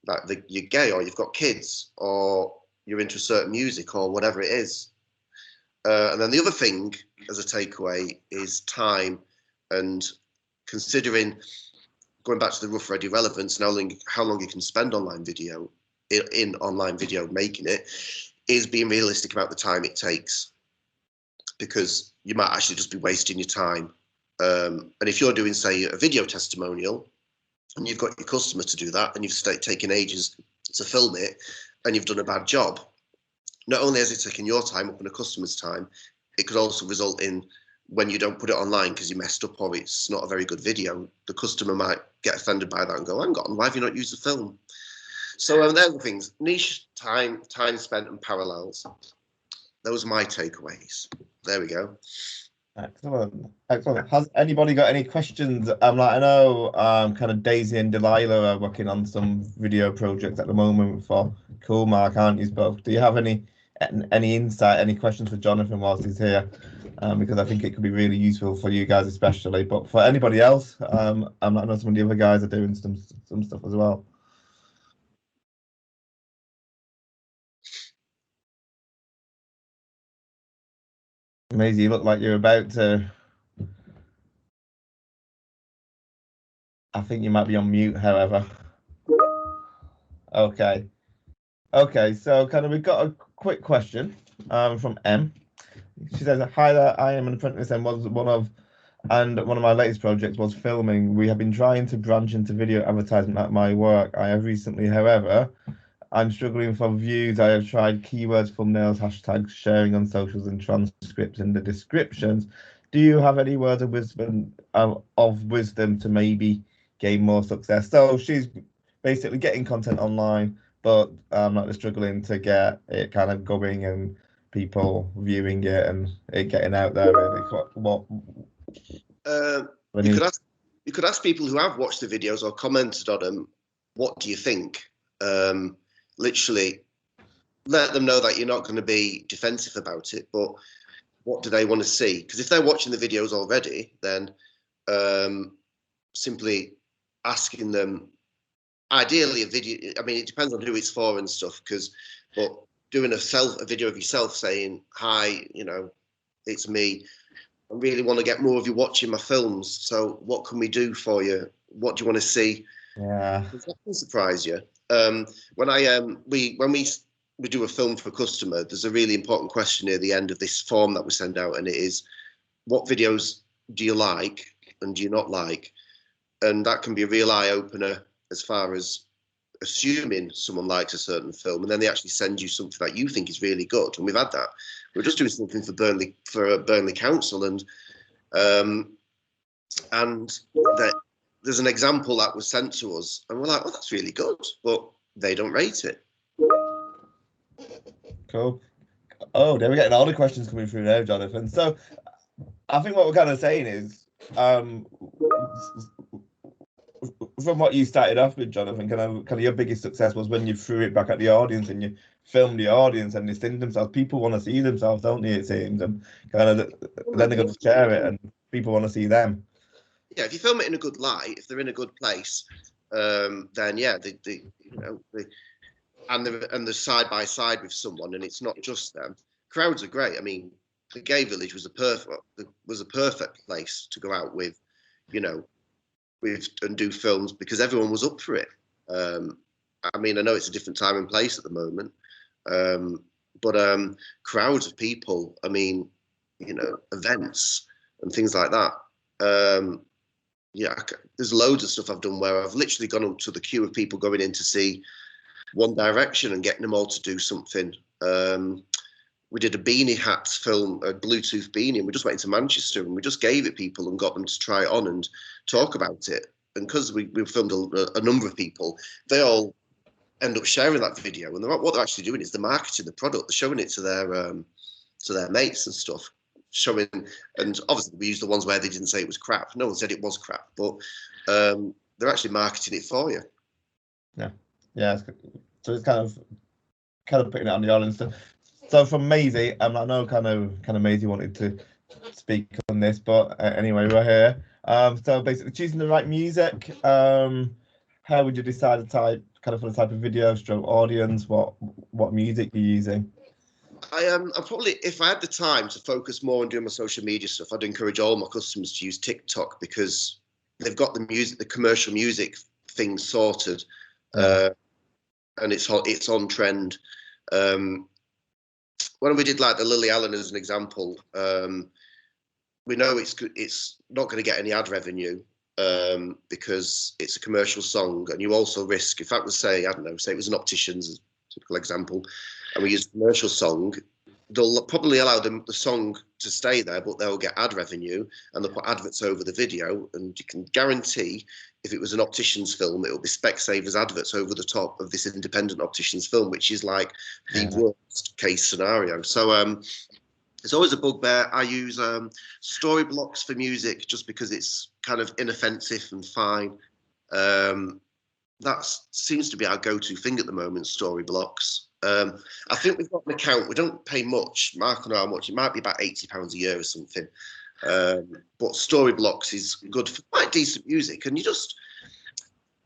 that you're gay, or you've got kids, or you're into certain music, or whatever it is. And then the other thing as a takeaway is time, and considering, going back to the rough ready relevance, and how long you can spend online video, in online video making it, is being realistic about the time it takes, because you might actually just be wasting your time. And if you're doing, say, a video testimonial, and you've got your customer to do that, and you've taken ages to film it, and you've done a bad job, not only has it taken your time up and a customer's time, it could also result in, when you don't put it online because you messed up or it's not a very good video, the customer might get offended by that and go, hang on, why have you not used the film? So they're the things: niche, time spent, and parallels. Those are my takeaways. There we go. Excellent. Has anybody got any questions? I know kind of Daisy and Delilah are working on some video projects at the moment for Cool Mark, aren't you both? Do you have any insight, any questions for Jonathan whilst he's here? Because I think it could be really useful for you guys especially, but for anybody else, I know some of the other guys are doing some stuff as well. Maisie, you look like you're about to. I think you might be on mute, however. Okay, so kind of we've got a quick question from M. She says, hi there, I am an apprentice and one of my latest projects was filming. We have been trying to branch into video advertisement at my work. I have recently, however, I'm struggling for views. I have tried keywords, thumbnails, hashtags, sharing on socials, and transcripts in the descriptions. Do you have any words of wisdom to maybe gain more success? So she's basically getting content online, but not struggling to get it kind of going and people viewing it and it getting out there. Really, what you could ask people who have watched the videos or commented on them, what do you think? Literally let them know that you're not going to be defensive about it, but what do they want to see? Because if they're watching the videos already, then simply asking them, ideally a video, I mean, it depends on who it's for and stuff, but doing a video of yourself saying, hi, you know, it's me. I really want to get more of you watching my films. So what can we do for you? What do you want to see? Yeah. That can surprise you. When we do a film for a customer, there's a really important question near the end of this form that we send out, and it is, what videos do you like and do you not like? And that can be a real eye opener as far as assuming someone likes a certain film, and then they actually send you something that you think is really good. And we've had that. We're just doing something for Burnley Council, and there's an example that was sent to us, and we're like, oh, that's really good, but they don't rate it. Cool. Oh, there we're getting all the questions coming through now, Jonathan. So I think what we're kind of saying is, from what you started off with, Jonathan, kind of your biggest success was when you threw it back at the audience and you filmed the audience and they sing themselves. People want to see themselves, don't they? It seems, and kind of then they're going to share it, and people want to see them. Yeah, if you film it in a good light, if they're in a good place, then yeah, and they're side by side with someone, and it's not just them. Crowds are great. I mean, the Gay Village was a perfect place to go out with, you know, and do films, because everyone was up for it. I mean, I know it's a different time and place at the moment, but crowds of people. I mean, you know, events and things like that. Yeah, there's loads of stuff I've done where I've literally gone up to the queue of people going in to see One Direction and getting them all to do something. We did a beanie hats film, a Bluetooth beanie, and we just went into Manchester and we just gave it people and got them to try it on and talk about it. And because we filmed a number of people, they all end up sharing that video. And what they're actually doing is they're marketing the product. They're showing it to their mates and stuff. Showing, and obviously we used the ones where they didn't say it was crap. No one said it was crap, but they're actually marketing it for you. Yeah. So it's kind of putting it on the audience. So from Maisie, I know kind of Maisie wanted to speak on this, but anyway, we're here. So basically, choosing the right music. How would you decide for the type of video, stroke audience? What music you're using? I'm probably, if I had the time to focus more on doing my social media stuff, I'd encourage all my customers to use TikTok, because they've got the commercial music thing sorted, and it's on trend. When we did like the Lily Allen as an example, we know it's not going to get any ad revenue because it's a commercial song, and you also risk, if that was, say, I don't know, say it was an optician's, a typical example, and we use a commercial song, they'll probably allow the song to stay there, but they'll get ad revenue, and they'll put adverts over the video, and you can guarantee if it was an optician's film, it'll be Specsavers adverts over the top of this independent optician's film, which is like the worst case scenario. So it's always a bugbear. I use story blocks for music just because it's kind of inoffensive and fine. That seems to be our go-to thing at the moment, story blocks. I think we've got an account. We don't pay much. Mark and I, how much? It might be about £80 a year or something. But story blocks is good for quite decent music. And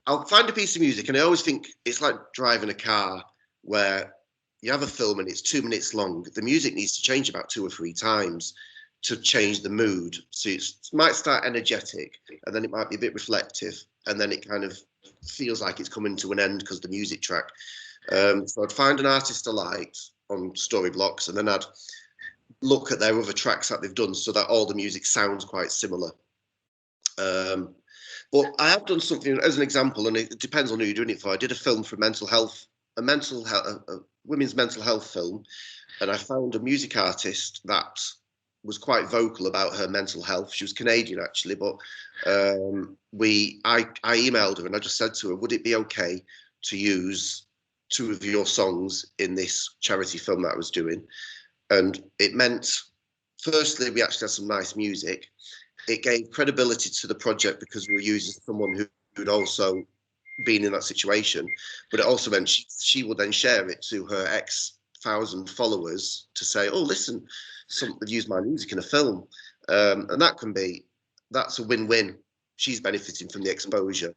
I'll find a piece of music, and I always think it's like driving a car where you have a film and it's 2 minutes long. The music needs to change about 2 or 3 times to change the mood. So it might start energetic, and then it might be a bit reflective, and then it kind of feels like it's coming to an end because the music track. So I'd find an artist I liked on story blocks, and then I'd look at their other tracks that they've done so that all the music sounds quite similar. But I have done something as an example, and it depends on who you're doing it for. I did a film for a mental health mental health, a women's mental health film, and I found a music artist that was quite vocal about her mental health. She was Canadian actually, but I emailed her and I just said to her, would it be okay to use 2 of your songs in this charity film that I was doing? And it meant, firstly, we actually had some nice music. It gave credibility to the project because we were using someone who'd also been in that situation, but it also meant she would then share it to her X thousand followers to say, oh, listen, they've used my music in a film. And that's a win-win. She's benefiting from the exposure.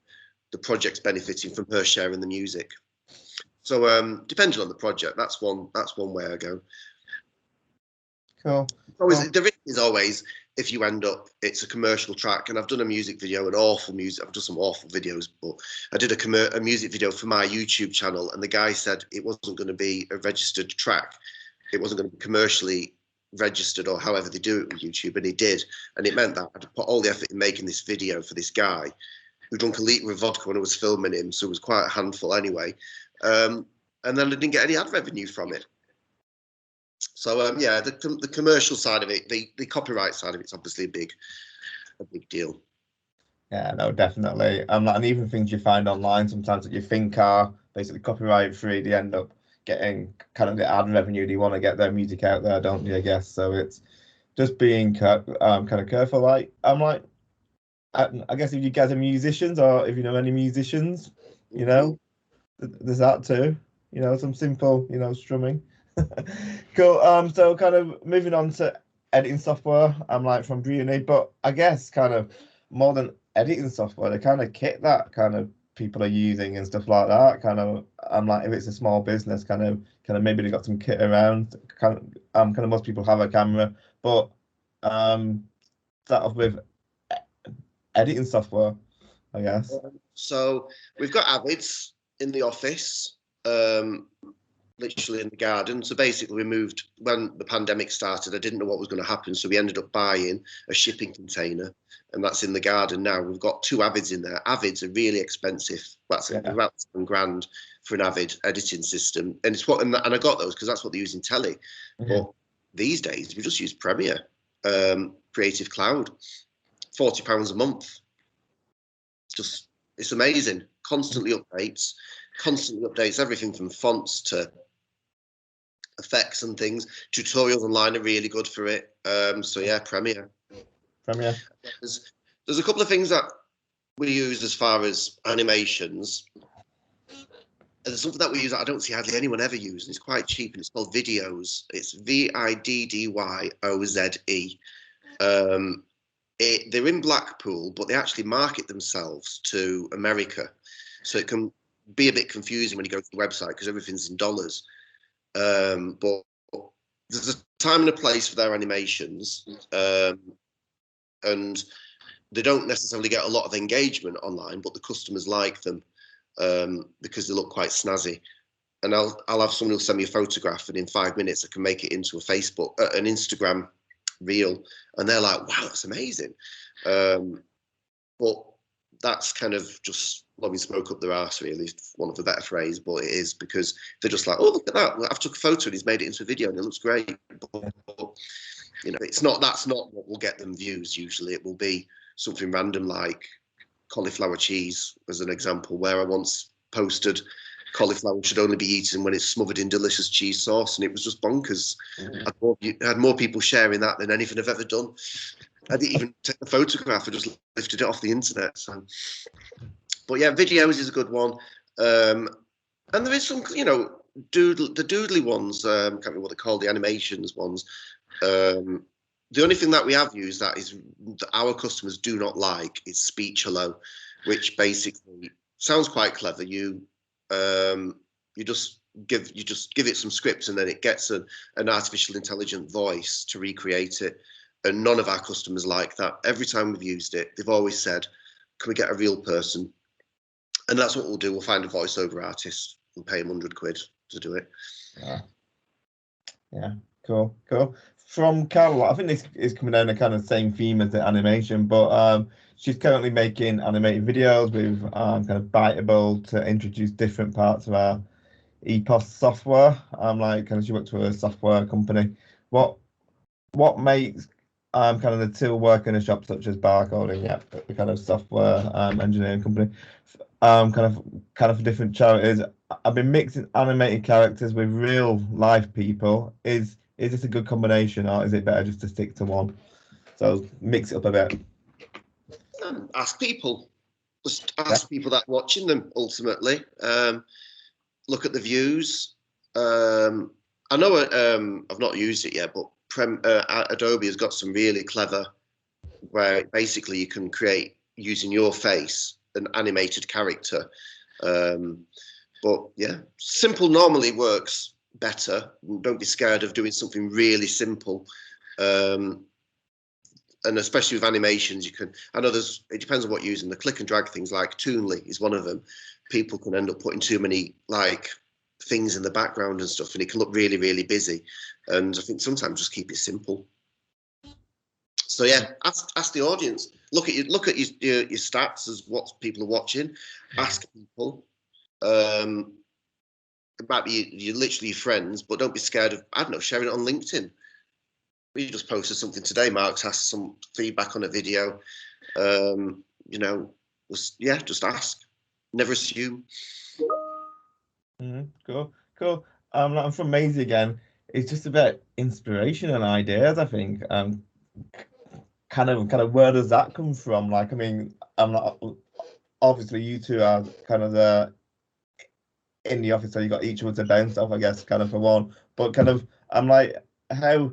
The project's benefiting from her sharing the music. So depending on the project, that's one way I go. Cool. The risk is always, if you end up, it's a commercial track, and I've done a music video, I've done some awful videos, but I did a music video for my YouTube channel, and the guy said it wasn't going to be a registered track. It wasn't going to be commercially registered, or however they do it with YouTube, and he did. And it meant that I had to put all the effort in making this video for this guy who drank a litre of vodka when I was filming him, so it was quite a handful anyway. And then I didn't get any ad revenue from it. So yeah, the commercial side of it, the copyright side of it's obviously a big deal. Yeah, no, definitely. And even things you find online sometimes that you think are basically copyright free, they end up getting kind of the ad revenue. They want to get their music out there, don't they? I guess so. It's just being kind of careful. Like I guess if you guys are musicians, or if you know any musicians, you know, there's that too. You know, some simple, you know, strumming. Cool. So kind of moving on to editing software. I'm like from uni, but I guess kind of more than editing software, the kind of kit that kind of people are using and stuff like that. Kind of, I'm like, if it's a small business, kind of maybe they got some kit around. Kind of most people have a camera, but start off with editing software, I guess. So we've got Avids in the office. Literally in the garden. So basically we moved when the pandemic started. I didn't know what was going to happen, so we ended up buying a shipping container, and that's in the garden now. We've got 2 Avids in there. Avids are really expensive. That's about £7,000 for an Avid editing system, and it's and I got those because that's what they use in telly. But these days we just use Premiere, Creative Cloud, £40 a month. It's amazing. Constantly updates everything from fonts to effects and things. Tutorials online are really good for it. So yeah, Premiere. There's a couple of things that we use as far as animations. There's something that we use that I don't see hardly anyone ever use, and it's quite cheap, and it's called Videos. It's VIDDYOZE. They're in Blackpool, but they actually market themselves to America, so it can be a bit confusing when you go to the website because everything's in dollars. But there's a time and a place for their animations, and they don't necessarily get a lot of engagement online, but the customers like them because they look quite snazzy. And I'll have someone who'll send me a photograph, and in 5 minutes I can make it into an Instagram reel, and they're like, wow, that's amazing. But that's kind of just blowing smoke up their arse, really, for want of a better phrase, but it is, because they're just like, oh, look at that, I've took a photo and he's made it into a video and it looks great. But you know, that's not what will get them views. Usually it will be something random like cauliflower cheese, as an example, where I once posted cauliflower should only be eaten when it's smothered in delicious cheese sauce, and it was just bonkers. I had more people sharing that than anything I've ever done. I didn't even take the photograph, I just lifted it off the internet. So, but yeah, videos is a good one. And there is some, you know, the doodly ones, can't remember what they're called, the animations ones. The only thing that we have used that our customers do not like is Speech Hello, which basically sounds quite clever. You just give it some scripts, and then it gets an artificial intelligent voice to recreate it. And none of our customers like that. Every time we've used it, they've always said, can we get a real person? And that's what we'll do. We'll find a voiceover artist and pay him £100 to do it. Yeah, cool. From Carol, I think this is coming down the kind of same theme as the animation, but she's currently making animated videos with kind of Biteable to introduce different parts of our EPOS software. Like kind of she worked for a software company. What makes kind of the two work in a shop such as Barcoding, yeah, the kind of software engineering company, kind of different charities. I've been mixing animated characters with real life people. Is this a good combination, or is it better just to stick to one? So mix it up a bit. Ask people. Just ask people that are watching them. Ultimately, look at the views. I know I've not used it yet, but Adobe has got some really clever where basically you can create using your face an animated character. But yeah, simple normally works better. Don't be scared of doing something really simple. And especially with animations, you can, I know it depends on what you're using. The click and drag things like Toonly is one of them. People can end up putting too many like things in the background and stuff, and it can look really, really busy. And I think sometimes just keep it simple. So yeah, ask the audience. Look at your stats as what people are watching. Ask people. It might be you're literally friends, but don't be scared of, I don't know, sharing it on LinkedIn. We just posted something today. Mark's asked some feedback on a video. You know, just ask. Never assume. Cool. I'm from Maisie again. It's just about inspiration and ideas, I think. Kind of where does that come from? Like, I mean, I'm not, obviously you two are kind of in the office, so you got each other to bounce off, I guess, kind of for one. But kind of, how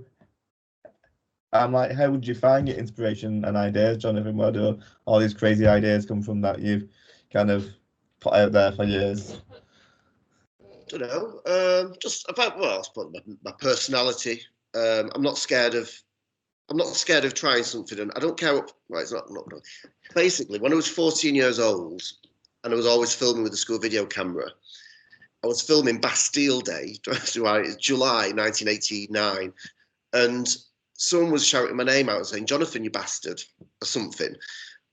would you find your inspiration and ideas, Jonathan? Where do all these crazy ideas come from that you've kind of put out there for years? I don't know. Just about, well, I suppose my personality. I'm not scared of trying something, and I don't care what. Well, it's not. Basically, when I was 14 years old, and I was always filming with the school video camera, I was filming Bastille Day, July 1989, and someone was shouting my name out and saying, "Jonathan, you bastard," or something.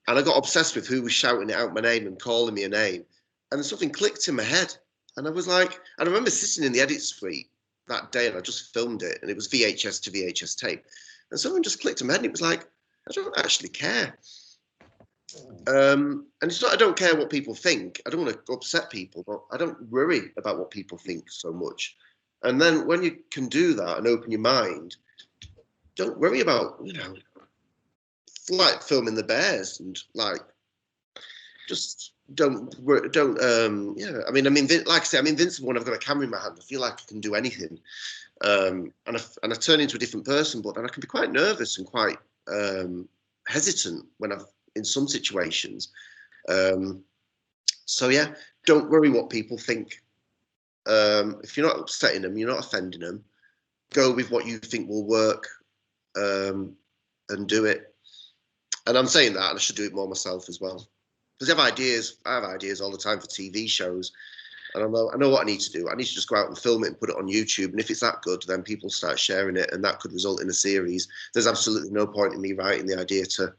And I got obsessed with who was shouting it out my name and calling me a name. And something clicked in my head. And I was like, and I remember sitting in the edit suite that day and I just filmed it. And it was VHS to VHS tape. And something just clicked in my head and it was like, I don't actually care. And it's not, I don't care what people think. I don't want to upset people, but I don't worry about what people think so much. And then when you can do that and open your mind, don't worry about, you know, like filming the bears and like, just don't. Yeah, I mean, like I say, I'm invincible when I've got a camera in my hand. I feel like I can do anything, and I turn into a different person. But then I can be quite nervous and quite hesitant when I've in some situations. So yeah, don't worry what people think. If you're not upsetting them, you're not offending them. Go with what you think will work, and do it. And I'm saying that, and I should do it more myself as well. Because I have ideas all the time for TV shows, and I know what I need to do. I need to just go out and film it and put it on YouTube. And if it's that good, then people start sharing it, and that could result in a series. There's absolutely no point in me writing the idea to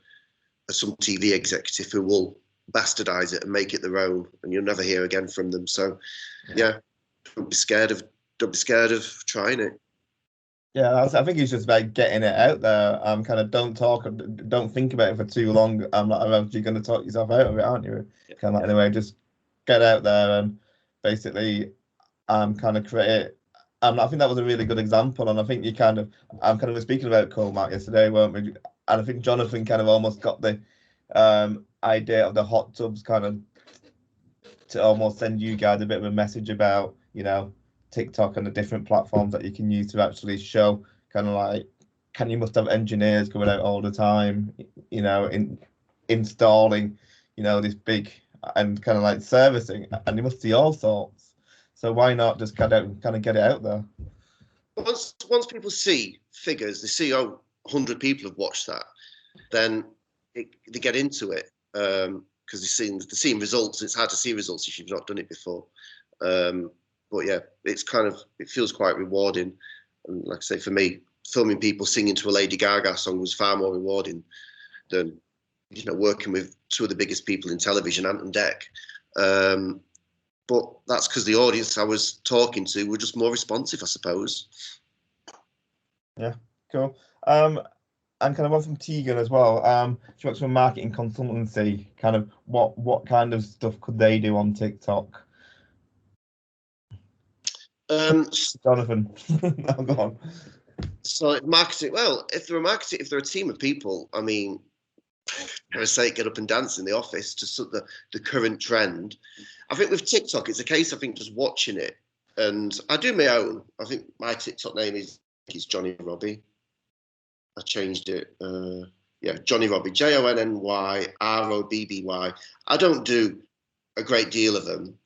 some TV executive who will bastardize it and make it their own, and you'll never hear again from them. So, yeah, don't be scared of trying it. Yeah, I think it's just about getting it out there. Kind of don't think about it for too long. You're going to talk yourself out of it, aren't you? Kind of like, anyway, just get out there and basically kind of create. I think that was a really good example, and I think you kind of speaking about Colmark yesterday, weren't we? And I think Jonathan kind of almost got the idea of the hot tubs kind of to almost send you guys a bit of a message about, you know, TikTok and the different platforms that you can use to actually show kind of like, you must have engineers going out all the time, you know, installing, you know, this big and kind of like servicing, and you must see all sorts. So why not just kind of get it out there? Once people see figures, they see 100 people have watched that, then they get into it because they're seeing results. It's hard to see results if you've not done it before. But yeah, it feels quite rewarding. And like I say, for me, filming people singing to a Lady Gaga song was far more rewarding than, you know, working with two of the biggest people in television, Ant and Dec. But but that's because the audience I was talking to were just more responsive, I suppose. Yeah, cool. And kind of one from Tegan as well. She works for a marketing consultancy. Kind of what kind of stuff could they do on TikTok? Jonathan, no, go on. So marketing, well, if they're a team of people, I mean, for sake, get up and dance in the office to sort of the current trend. I think with TikTok, it's a case, I think, just watching it. And I do my own. I think my TikTok name is Johnny Robbie. I changed it. Yeah, Johnny Robbie, JONNYROBBY. I don't do a great deal of them.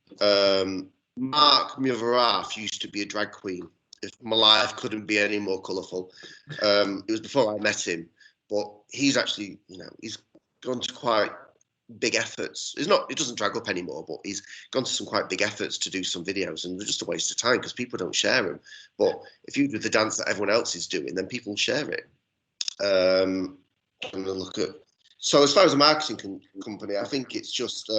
Mark, my other half, used to be a drag queen. If my life couldn't be any more colourful. It was before I met him, but he's actually, he's gone to quite big efforts. He doesn't drag up anymore, but he's gone to some quite big efforts to do some videos, and they're just a waste of time because people don't share them. But if you do the dance that everyone else is doing, then people share it. And look at. So as far as a marketing company, I think it's just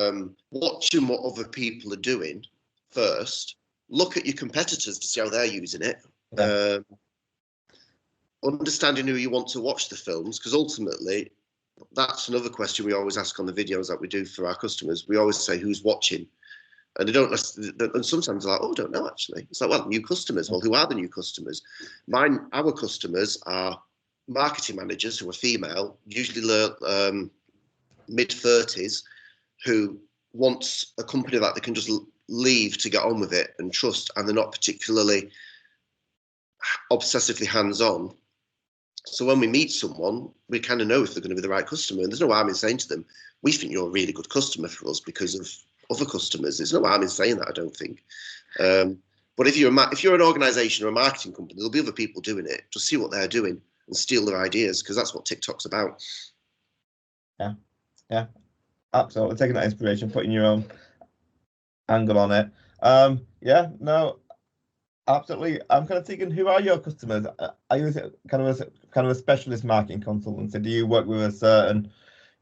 watching what other people are doing first. Look at your competitors to see how they're using it. Yeah. Understanding who you want to watch the films, because ultimately, that's another question we always ask on the videos that we do for our customers. We always say who's watching, and they don't. And sometimes they're like, "Oh, I don't know actually." It's like, well, new customers. Well, who are the new customers? Our customers are marketing managers who are female, usually mid-30s, who want a company that they can just leave to get on with it and trust, and they're not particularly obsessively hands-on. So when we meet someone, we kind of know if they're going to be the right customer, and there's no harm in saying to them, we think you're a really good customer for us because of other customers. There's no harm in saying that, I don't think. But if you're an organisation or a marketing company, there'll be other people doing it. Just see what they're doing and steal their ideas, because that's what TikTok's about. Yeah, absolutely. Taking that inspiration, putting your own angle on it. Yeah, no, absolutely. I'm kind of thinking, who are your customers? Are you kind of a specialist marketing consultancy? Do you work with a certain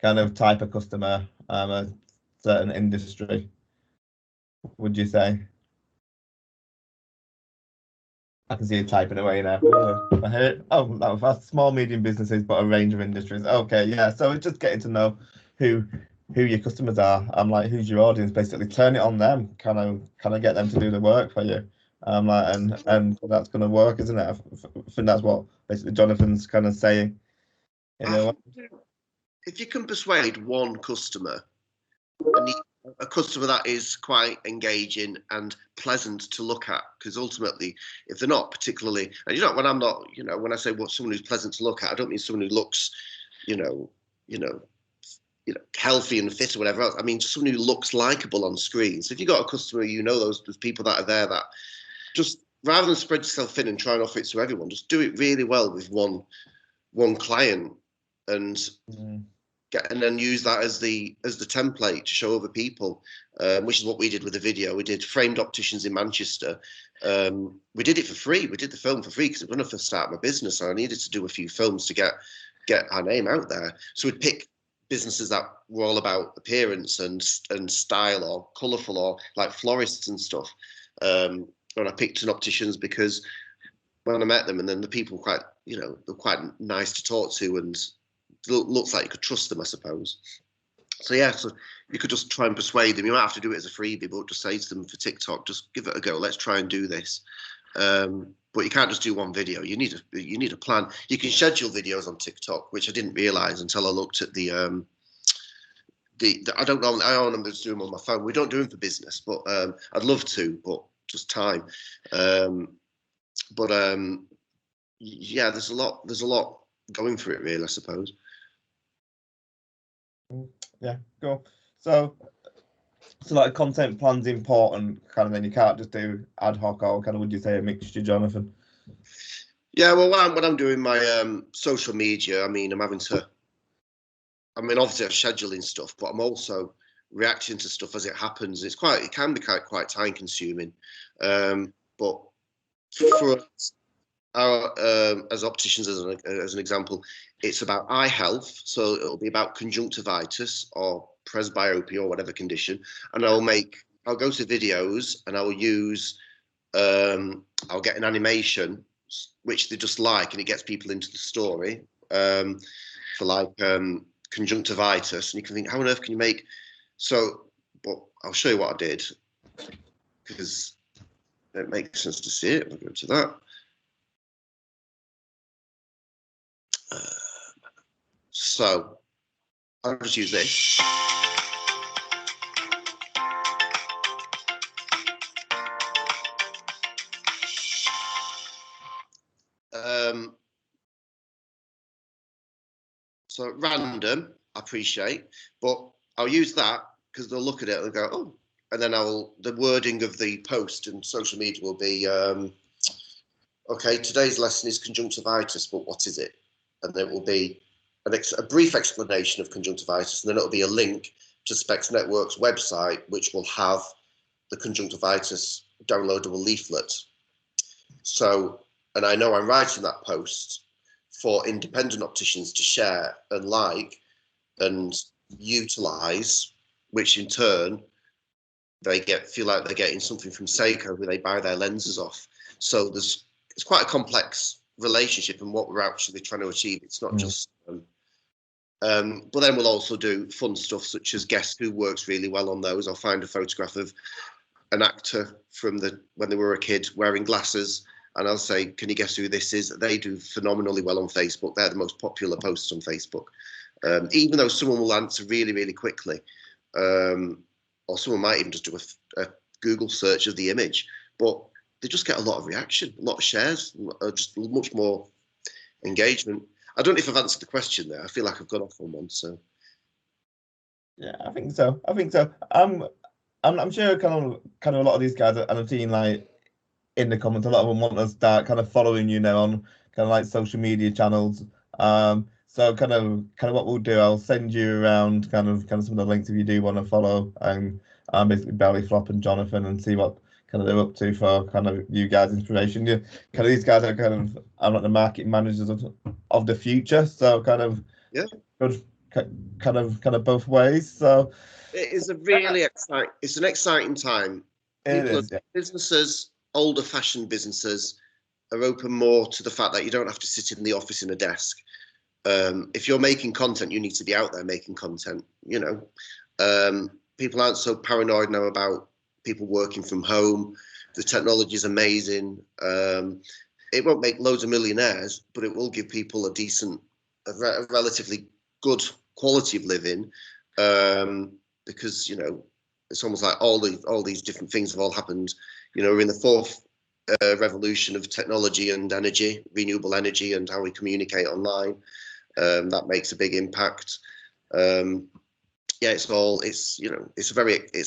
kind of type of customer, a certain industry, would you say? I can see you typing away now. Oh, that was fast. Small, medium businesses, but a range of industries. Okay, yeah. So it's just getting to know who your customers are. I'm like, who's your audience? Basically, turn it on them. Kind of get them to do the work for you. And that's going to work, isn't it? I think that's what basically Jonathan's kind of saying. If you can persuade one customer, a customer that is quite engaging and pleasant to look at, because ultimately, if they're not particularly, and when I say someone who's pleasant to look at, I don't mean someone who looks, healthy and fit or whatever else. I mean, just someone who looks likable on screen. So if you've got a customer, those people that are there that just, rather than spread yourself thin and try and offer it to everyone, just do it really well with one client and and then use that as the template to show other people, which is what we did with the video. We did Framed Opticians in Manchester. We did it for free. We did the film for free because it was when I first started my business. So I needed to do a few films to get our name out there. So we'd pick businesses that were all about appearance and style, or colourful, or like florists and stuff. And I picked an opticians because when I met them, and then the people were they're quite nice to talk to, and looks like you could trust them, I suppose. So yeah, so you could just try and persuade them. You might have to do it as a freebie, but just say to them for TikTok, just give it a go. Let's try and do this. But you can't just do one video. You need a plan. You can schedule videos on TikTok, which I didn't realize until I looked at the I don't know. I don't know, just do them on my phone. We don't do them for business, but I'd love to, but just time. Yeah, there's a lot going for it, really, I suppose. Yeah, cool. So like content plan's important, kind of, then you can't just do ad hoc, or kind of, would you say a mixture, Jonathan? Yeah, well, when I'm doing my social media, I mean, obviously I'm scheduling stuff, but I'm also reacting to stuff as it happens. It can be quite time consuming. But for us, as opticians, as an example, it's about eye health. So it'll be about conjunctivitis or presbyopia or whatever condition, and I'll make I'll go to videos and I will use, I'll get an animation which they just like, and it gets people into the story, for like conjunctivitis, and you can think, how on earth can you make, so, but I'll show you what I did, because it makes sense to see it. I'll go to that. So I'll just use this. So random, I appreciate, but I'll use that because they'll look at it and go, oh, and then the wording of the post and social media will be, okay, today's lesson is conjunctivitis, but what is it? And there will be a brief explanation of conjunctivitis, and then it'll be a link to Specs Network's website, which will have the conjunctivitis downloadable leaflet. So, and I know I'm writing that post for independent opticians to share and like and utilize, which in turn they feel like they're getting something from Seiko, where they buy their lenses off. So it's quite a complex relationship, and what we're actually trying to achieve. It's not just. But then we'll also do fun stuff such as Guess Who works really well on those. I'll find a photograph of an actor from when they were a kid wearing glasses, and I'll say, can you guess who this is? They do phenomenally well on Facebook. They're the most popular posts on Facebook. Even though someone will answer really, really quickly, or someone might even just do a Google search of the image, but they just get a lot of reaction, a lot of shares, just much more engagement. I don't know if I've answered the question there. I feel like I've gone off on one. So yeah, I think so. I'm sure kind of a lot of these guys, and I've seen like in the comments, a lot of them want to start kind of following you now on kind of like social media channels. So kind of what we'll do, I'll send you around kind of some of the links if you do want to follow, and basically Bellyflop and Jonathan, and see what kind of they're up to for kind of you guys' inspiration. Yeah, kind of these guys are I'm like the market managers of the future, so kind of good, kind of both ways. So it is a really exciting. It's an exciting time. Businesses, older-fashioned businesses, are open more to the fact that you don't have to sit in the office in a desk. If you're making content, you need to be out there making content. You know, people aren't so paranoid now about people working from home. The technology is amazing. It won't make loads of millionaires, but it will give people a relatively good quality of living, because you know it's almost like all these different things have all happened. You know, we're in the fourth revolution of technology and energy, renewable energy, and how we communicate online. That makes a big impact. Yeah, it's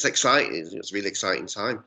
exciting. It's a really exciting time.